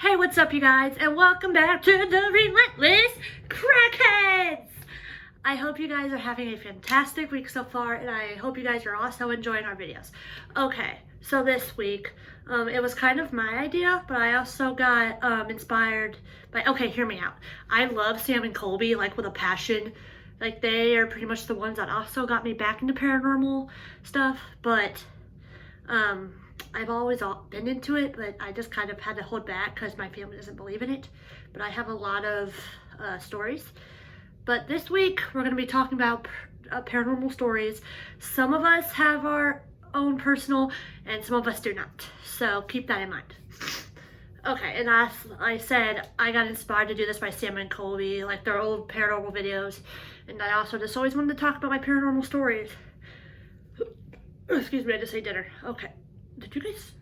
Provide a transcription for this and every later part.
Hey, what's up, you guys, and welcome back to the Relentless Crackheads! I hope you guys are having a fantastic week so far, and I hope you guys are also enjoying our videos. Okay, so this week, it was kind of my idea, but I also got inspired by, okay, hear me out. I love Sam and Colby, like, with a passion. Like, they are pretty much the ones that also got me back into paranormal stuff, but, I've always been into it, but I just kind of had to hold back because my family doesn't believe in it. But I have a lot of stories. But this week, we're going to be talking about paranormal stories. Some of us have our own personal, and some of us do not. So keep that in mind. Okay, and as I said, I got inspired to do this by Sam and Colby, like their old paranormal videos. And I also just always wanted to talk about my paranormal stories. Excuse me, I just ate dinner. Okay. Did you guys,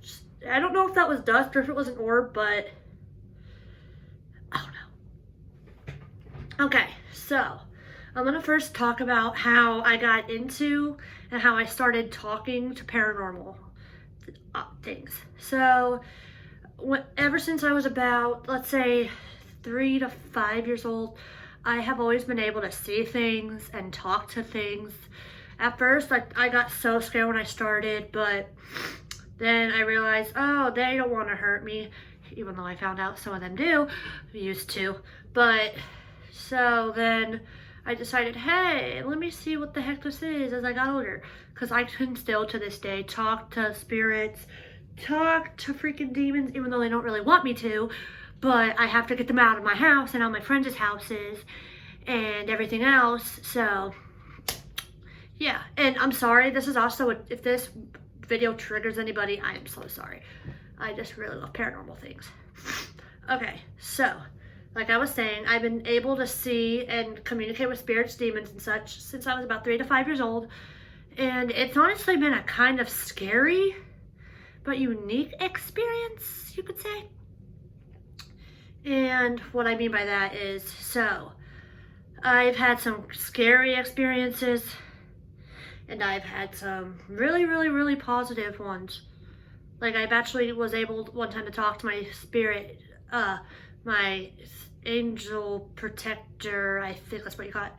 I don't know if that was dust or if it was an orb, but, oh no. Okay, so, I'm going to first talk about how I got into and how I started talking to paranormal things. So, ever since I was about, let's say, 3 to 5 years old, I have always been able to see things and talk to things. At first, I got so scared when I started, but then I realized, oh, they don't want to hurt me, even though I found out some of them do, used to. But, so then I decided, hey, let me see what the heck this is as I got older. Because I can still, to this day, talk to spirits, talk to freaking demons, even though they don't really want me to. But I have to get them out of my house and out my friends' houses and everything else. So, yeah. And I'm sorry, this is also, if this video triggers anybody, I am so sorry. I just really love paranormal things. Okay, so, like I was saying, I've been able to see and communicate with spirits, demons, and such since I was about 3 to 5 years old. And it's honestly been a kind of scary, but unique experience, you could say. And what I mean by that is, so, I've had some scary experiences, and I've had some really positive ones. Like, I've actually was able one time to talk to my spirit, my angel protector, I think that's what you call it.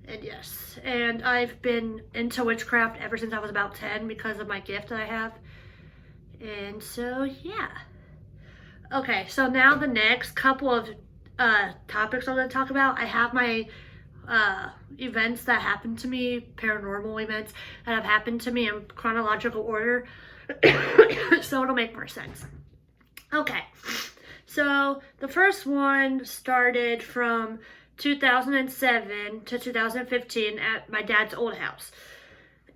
And yes, and I've been into witchcraft ever since I was about 10 because of my gift that I have. And so, yeah. Okay, so now the next couple of topics I'm going to talk about, I have my events that happened to me, paranormal events that have happened to me in chronological order, so it'll make more sense. Okay, so the first one started from 2007 to 2015 at my dad's old house.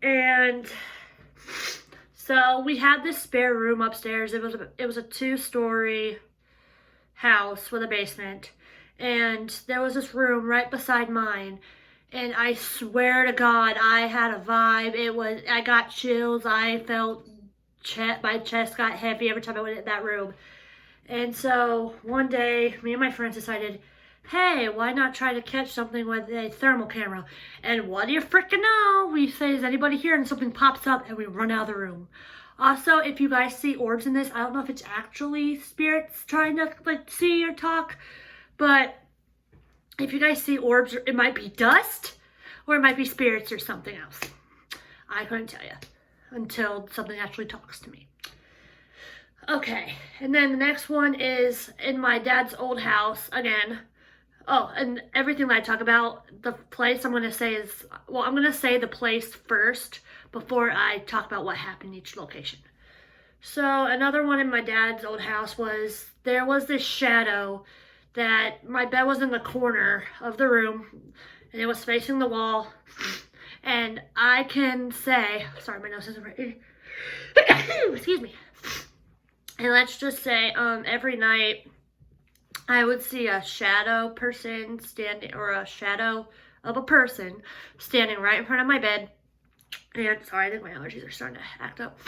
And so we had this spare room upstairs. It was a 2-story house with a basement. And there was this room right beside mine, and I swear to God, I had a vibe. I got chills. I felt my chest got heavy every time I went in that room. And so one day, me and my friends decided, hey, why not try to catch something with a thermal camera? And what do you freaking know? We say, is anybody here? And something pops up, and we run out of the room. Also, if you guys see orbs in this, I don't know if it's actually spirits trying to like see or talk. But if you guys see orbs, it might be dust or it might be spirits or something else. I couldn't tell you until something actually talks to me. Okay, and then the next one is in my dad's old house again. Oh, and everything that I talk about, the place I'm going to say is, well, I'm going to say the place first before I talk about what happened in each location. So another one in my dad's old house was, there was this shadow that my bed was in the corner of the room and it was facing the wall, and I can say, sorry, my nose isn't right. Excuse me. And let's just say, every night I would see a shadow person standing, or a shadow of a person standing right in front of my bed. And sorry, I think my allergies are starting to act up.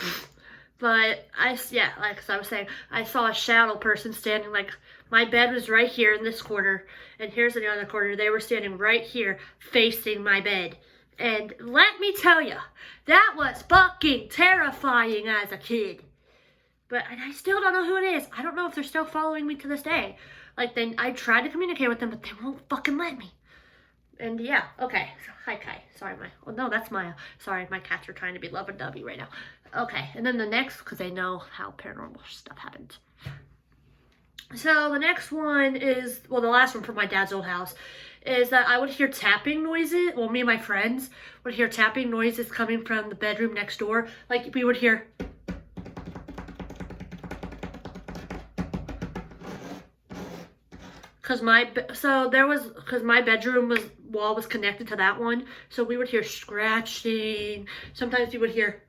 But like I was saying, I saw a shadow person standing, like, my bed was right here in this corner, and here's the other corner. They were standing right here facing my bed. And let me tell you, that was fucking terrifying as a kid. But I still don't know who it is. I don't know if they're still following me to this day. Like, I tried to communicate with them, but they won't fucking let me. And yeah, okay. So, hi, Kai. Sorry, oh no, that's Maya. Sorry, my cats are trying to be lovey-dovey right now. Okay, and then the next, because they know how paranormal stuff happens. So the next one is, well, the last one from my dad's old house, is that I would hear tapping noises. Well, me and my friends would hear tapping noises coming from the bedroom next door. Like, we would hear... Because my bedroom wall was connected to that one, so we would hear scratching. Sometimes we would hear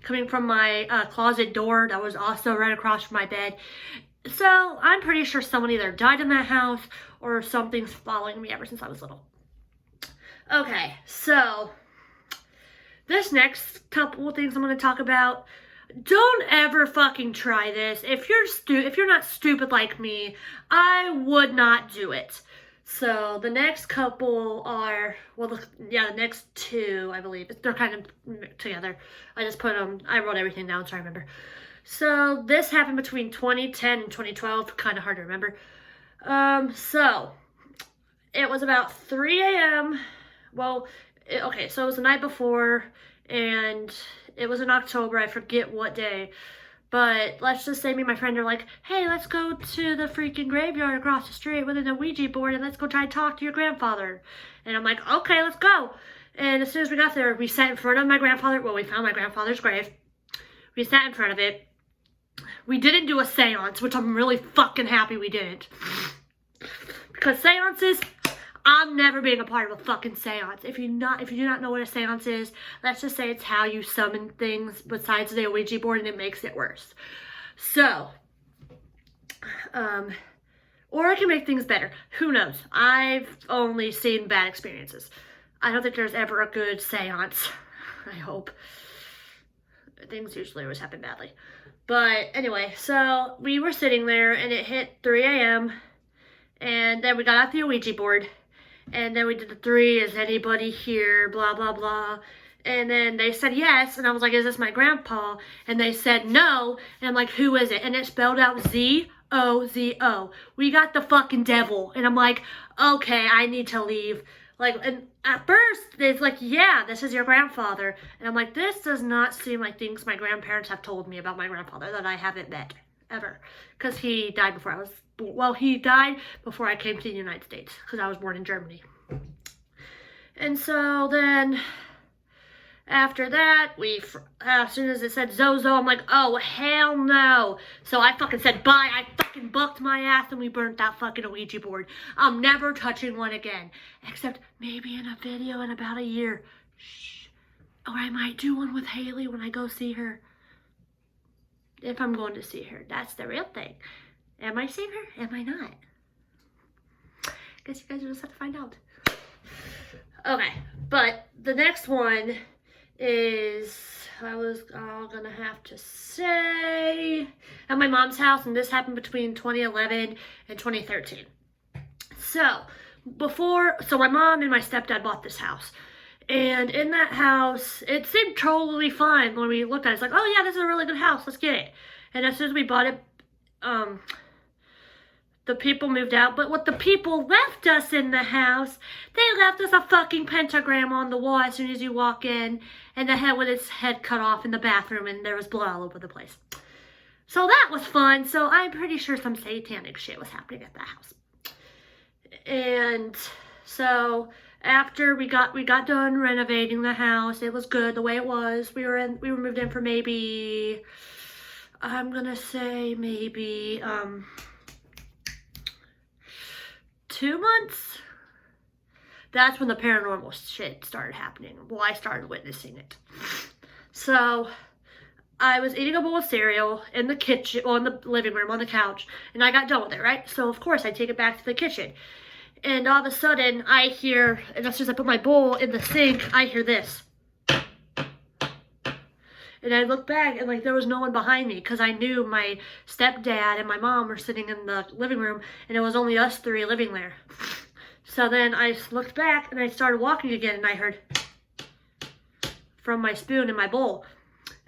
coming from my closet door that was also right across from my bed. So I'm pretty sure someone either died in that house or something's following me ever since I was little. Okay, so this next couple of things I'm going to talk about. Don't ever fucking try this. If you're not stupid like me, I would not do it. So the next couple are, well, the next two, I believe. They're kind of together. I wrote everything down so I remember. So this happened between 2010 and 2012. Kind of hard to remember. So it was about 3 a.m. Well, okay, so it was the night before, and it was in October. I forget what day. But let's just say me and my friend are like, hey, let's go to the freaking graveyard across the street with a Ouija board and let's go try to talk to your grandfather. And I'm like, okay, let's go. And as soon as we got there, we sat in front of my grandfather. Well, we found my grandfather's grave. We sat in front of it. We didn't do a seance, which I'm really fucking happy we didn't. Because seances, I'm never being a part of a fucking seance. If you do not know what a seance is, let's just say it's how you summon things besides the Ouija board and it makes it worse. So, or it can make things better. Who knows? I've only seen bad experiences. I don't think there's ever a good seance. I hope. Things usually always happen badly. But anyway, so we were sitting there and it hit 3 a.m. And then we got out the Ouija board. And then we did the 3, is anybody here, blah, blah, blah. And then they said yes. And I was like, is this my grandpa? And they said no. And I'm like, who is it? And it spelled out Z-O-Z-O. We got the fucking devil. And I'm like, okay, I need to leave. Like, and at first, it's like, yeah, this is your grandfather. And I'm like, this does not seem like things my grandparents have told me about my grandfather that I haven't met, ever. Because he died before I was, well, he died before I came to the United States. Because I was born in Germany. And so then, after that, as soon as it said Zozo, I'm like, oh, hell no. So I fucking said bye. I fucking bucked my ass and we burnt that fucking Ouija board. I'm never touching one again. Except maybe in a video in about a year. Shh. Or I might do one with Haley when I go see her. If I'm going to see her. That's the real thing. Am I seeing her? Am I not? Guess you guys will just have to find out. Okay, but the next one is, I was gonna have to say, at my mom's house, and this happened between 2011 and 2013. So my mom and my stepdad bought this house. And in that house, it seemed totally fine when we looked at it. It's like, oh yeah, this is a really good house, let's get it. And as soon as we bought it, the people moved out, but what the people left us in the house, they left us a fucking pentagram on the wall as soon as you walk in, and the head with its head cut off in the bathroom, and there was blood all over the place. So that was fun. So I'm pretty sure some satanic shit was happening at that house. And so after we got done renovating the house, it was good the way it was. We were moved in for maybe, I'm gonna say maybe 2 months. That's when the paranormal shit started happening. Well, I started witnessing it. So I was eating a bowl of cereal in the kitchen, well, in the living room on the couch, and I got done with it, right? So of course I take it back to the kitchen. And all of a sudden I hear, and as soon as I put my bowl in the sink, I hear this. And I looked back and like there was no one behind me because I knew my stepdad and my mom were sitting in the living room and it was only us 3 living there. So then I looked back and I started walking again and I heard from my spoon in my bowl.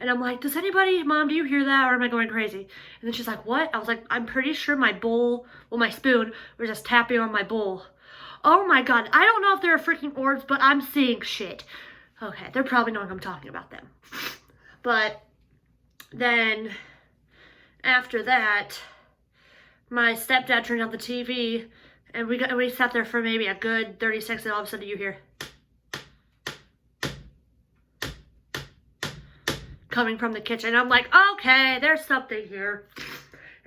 And I'm like, does anybody, Mom, do you hear that? Or am I going crazy? And then she's like, what? I was like, I'm pretty sure my bowl, well, my spoon was just tapping on my bowl. Oh my God. I don't know if they're freaking orbs, but I'm seeing shit. Okay, they're probably knowing I'm talking about them. But then after that, my stepdad turned on the TV, and we sat there for maybe a good 30 seconds, and all of a sudden you hear coming from the kitchen. I'm like, okay, there's something here.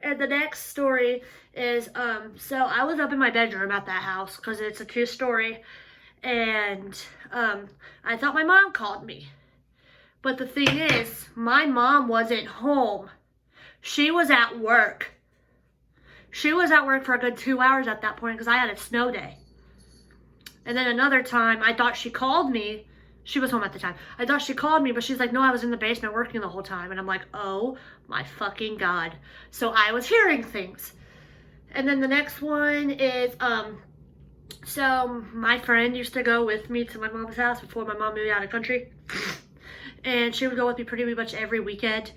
And the next story is, so I was up in my bedroom at that house, because it's a 2-story, and I thought my mom called me. But the thing is, my mom wasn't home. She was at work. She was at work for a good 2 hours at that point because I had a snow day. And then another time, I thought she called me. She was home at the time. I thought she called me, but she's like, no, I was in the basement working the whole time. And I'm like, oh my fucking God. So I was hearing things. And then the next one is, so my friend used to go with me to my mom's house before my mom moved out of the country. And she would go with me pretty much every weekend.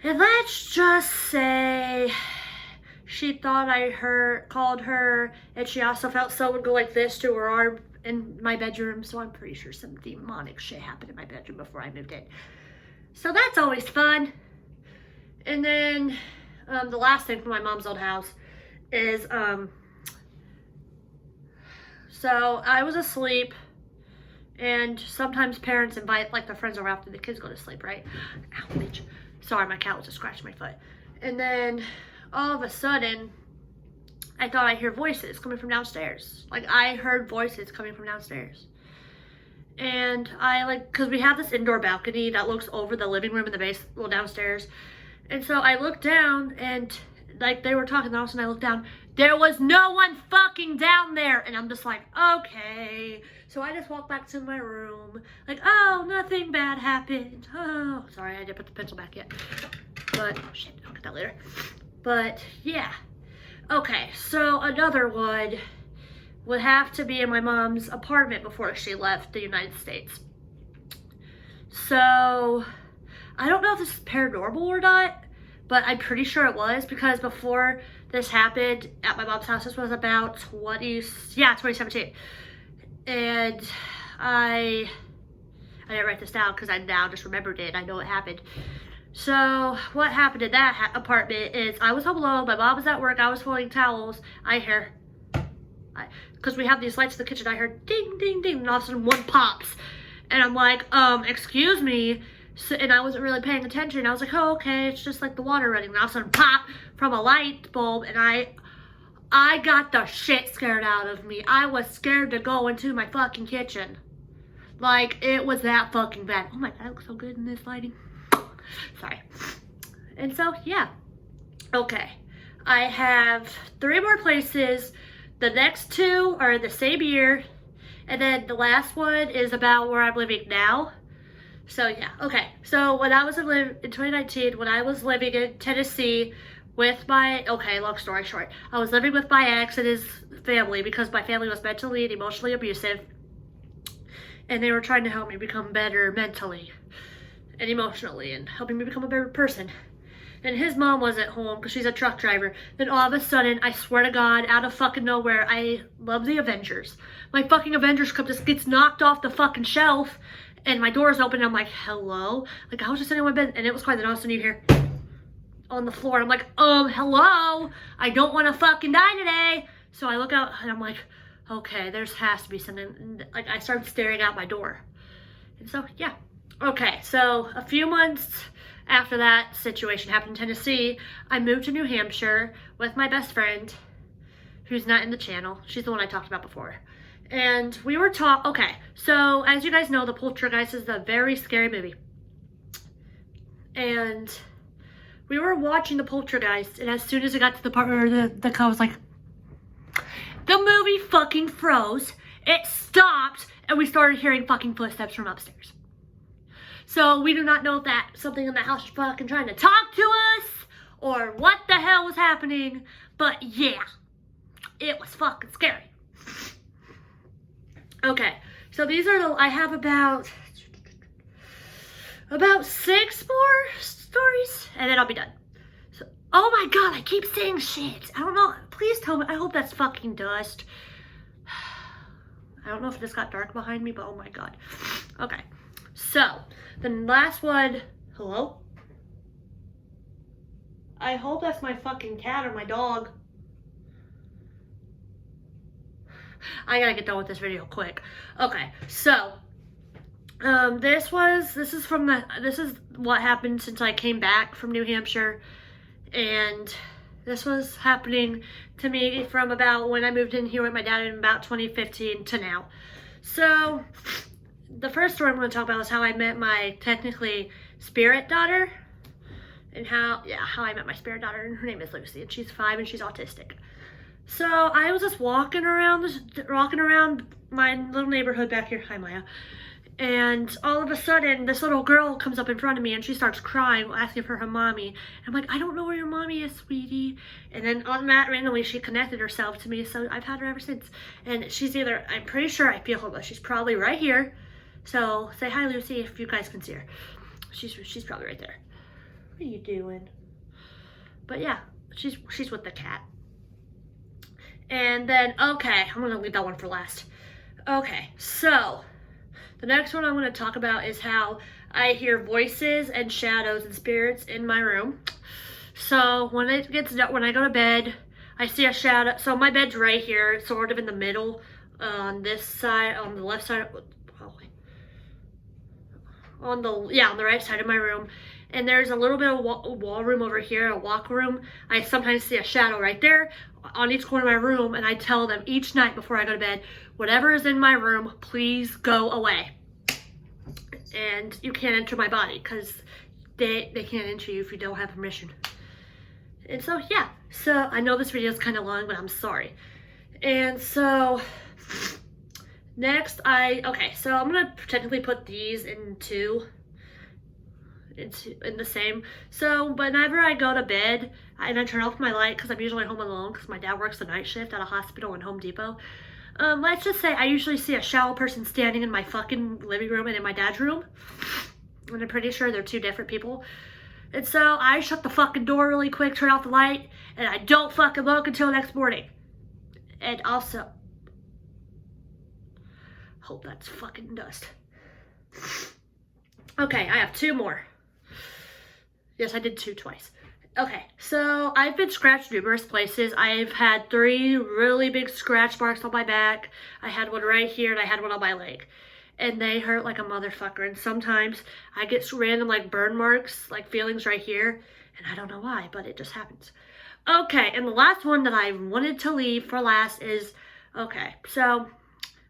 And let's just say she thought I called her, and she also felt someone go like this to her arm in my bedroom. So I'm pretty sure some demonic shit happened in my bedroom before I moved in. So that's always fun. And then the last thing from my mom's old house is, so I was asleep. And sometimes parents invite like their friends over after the kids go to sleep, right? Ow, bitch. Sorry, my cat was just scratching my foot. And then all of a sudden, I thought I hear voices coming from downstairs. Like I heard voices coming from downstairs. And I cause we have this indoor balcony that looks over the living room and the well, downstairs. And so I looked down and like they were talking, and all of a sudden I looked down. There was no one fucking down there. And I'm just like, okay. So I just walked back to my room. Like, oh, nothing bad happened. Oh, sorry, I didn't put the pencil back yet. But, shit, I'll get that later. But, yeah. Okay, so another one would have to be in my mom's apartment before she left the United States. So, I don't know if this is paranormal or not, but I'm pretty sure it was, because before this happened at my mom's house, this was about 2017. And I didn't write this down because I now just remembered it. I know it happened. So what happened in that apartment is I was home alone. My mom was at work. I was folding towels. I hear, because we have these lights in the kitchen, I heard ding, ding, ding. And all of a sudden one pops. And I'm like, excuse me. So, and I wasn't really paying attention. I was like, oh, okay, it's just like the water running. And all of a sudden pop from a light bulb. And I got the shit scared out of me. I was scared to go into my fucking kitchen. Like, it was that fucking bad. Oh my God, I look so good in this lighting. Sorry. And so, yeah. Okay. I have 3 more places. The next 2 are the same year. And then the last one is about where I'm living now. So, yeah. Okay. So, when I was in 2019, when I was living in Tennessee, with my, okay, long story short, I was living with my ex and his family because my family was mentally and emotionally abusive. And they were trying to help me become better mentally and emotionally and helping me become a better person. And his mom wasn't home because she's a truck driver. Then all of a sudden, I swear to God, out of fucking nowhere, I love the Avengers. My fucking Avengers cup just gets knocked off the fucking shelf and my door is open and I'm like, hello? Like, I was just sitting in my bed and it was quiet, and all of a sudden you hear on the floor. I'm like, hello? I don't want to fucking die today. So I look out and I'm like, okay, there's has to be something. Like, I started staring out my door. And so, yeah. Okay, so a few months after that situation happened in Tennessee, I moved to New Hampshire with my best friend, who's not in the channel. She's the one I talked about before. And we were okay, so as you guys know, The Poltergeist is a very scary movie. And we were watching The Poltergeist, and as soon as it got to the part where the car was like, the movie fucking froze, it stopped, and we started hearing fucking footsteps from upstairs. So we do not know if that something in the house was fucking trying to talk to us, or what the hell was happening, but yeah, it was fucking scary. Okay, so these are I have about, about 6 more stories, and then I'll be done. So, oh my god, I keep saying shit. I don't know. Please tell me. I hope that's fucking dust. I don't know if it just got dark behind me, but oh my god. Okay. So, the last one. Hello? I hope that's my fucking cat or my dog. I gotta get done with this video quick. Okay, so this is what happened since I came back from New Hampshire, and this was happening to me from about when I moved in here with my dad in about 2015 to now. So the first story I'm going to talk about is how I met my technically spirit daughter, and how I met my spirit daughter, and her name is Lucy, and she's 5 and she's autistic. So I was just walking around my little neighborhood back here. Hi, Maya. And all of a sudden, this little girl comes up in front of me and she starts crying, asking for her mommy. And I'm like, I don't know where your mommy is, sweetie. And then on that, randomly, she connected herself to me, so I've had her ever since. And she's either, I'm pretty sure I feel her, but she's probably right here. So say hi, Lucy, if you guys can see her. She's probably right there. What are you doing? But yeah, she's with the cat. And then, okay, I'm gonna leave that one for last. Okay, so the next one I'm gonna talk about is how I hear voices and shadows and spirits in my room. So when I go to bed, I see a shadow. So my bed's right here, sort of in the middle, on this side, on the left side, on the right side of my room. And there's a little bit of wall room over here, a walk room. I sometimes see a shadow right there on each corner of my room, and I tell them each night before I go to bed, whatever is in my room, please go away. And you can't enter my body, because they can't enter you if you don't have permission. And so, yeah. So, I know this video is kind of long, but I'm sorry. And so, next, so I'm going to technically put these in the same. So whenever I go to bed and I turn off my light, because I'm usually home alone because my dad works the night shift at a hospital in Home Depot, let's just say I usually see a shadow person standing in my fucking living room and in my dad's room, and I'm pretty sure they're 2 different people. And so I shut the fucking door really quick, turn off the light, and I don't fucking look until next morning. And also, hope that's fucking dust. Okay, I have 2 more. Yes, I did 2 twice. Okay, so I've been scratched numerous places. I've had 3 really big scratch marks on my back. I had one right here, and I had one on my leg. And they hurt like a motherfucker. And sometimes I get random like burn marks, like feelings right here. And I don't know why, but it just happens. Okay, and the last one that I wanted to leave for last is, okay, so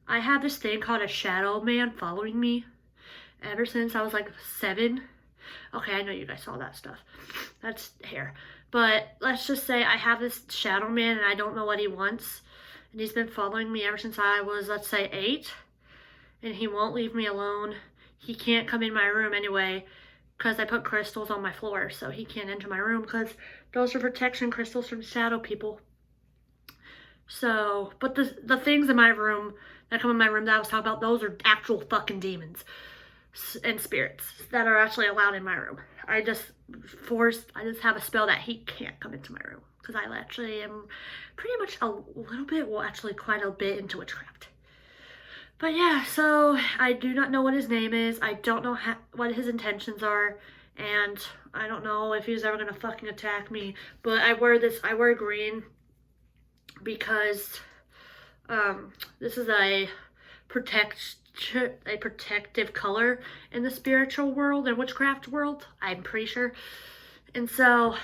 I have this thing called a shadow man following me ever since I was like 7. Okay, I know you guys saw that stuff. That's hair. But let's just say I have this shadow man and I don't know what he wants. And he's been following me ever since I was, let's say, 8. And he won't leave me alone. He can't come in my room anyway because I put crystals on my floor. So he can't enter my room because those are protection crystals from shadow people. So, but the things in my room that come in my room that I was talking about, those are actual fucking demons and spirits that are actually allowed in my room. I just have a spell that he can't come into my room because I actually am pretty much a little bit, well, actually quite a bit into witchcraft. But yeah, so I do not know what his name is. I don't know what his intentions are, and I don't know if he's ever gonna fucking attack me. But I wear green because this is a protective color in the spiritual world and witchcraft world, I'm pretty sure. And so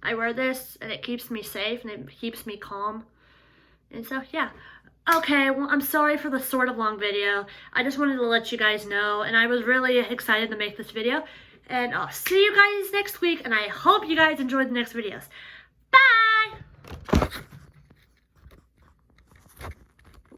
I wear this and it keeps me safe and it keeps me calm. And so yeah. Okay, well, I'm sorry for the sort of long video. I just wanted to let you guys know, and I was really excited to make this video. And I'll see you guys next week, and I hope you guys enjoyed the next videos. Bye!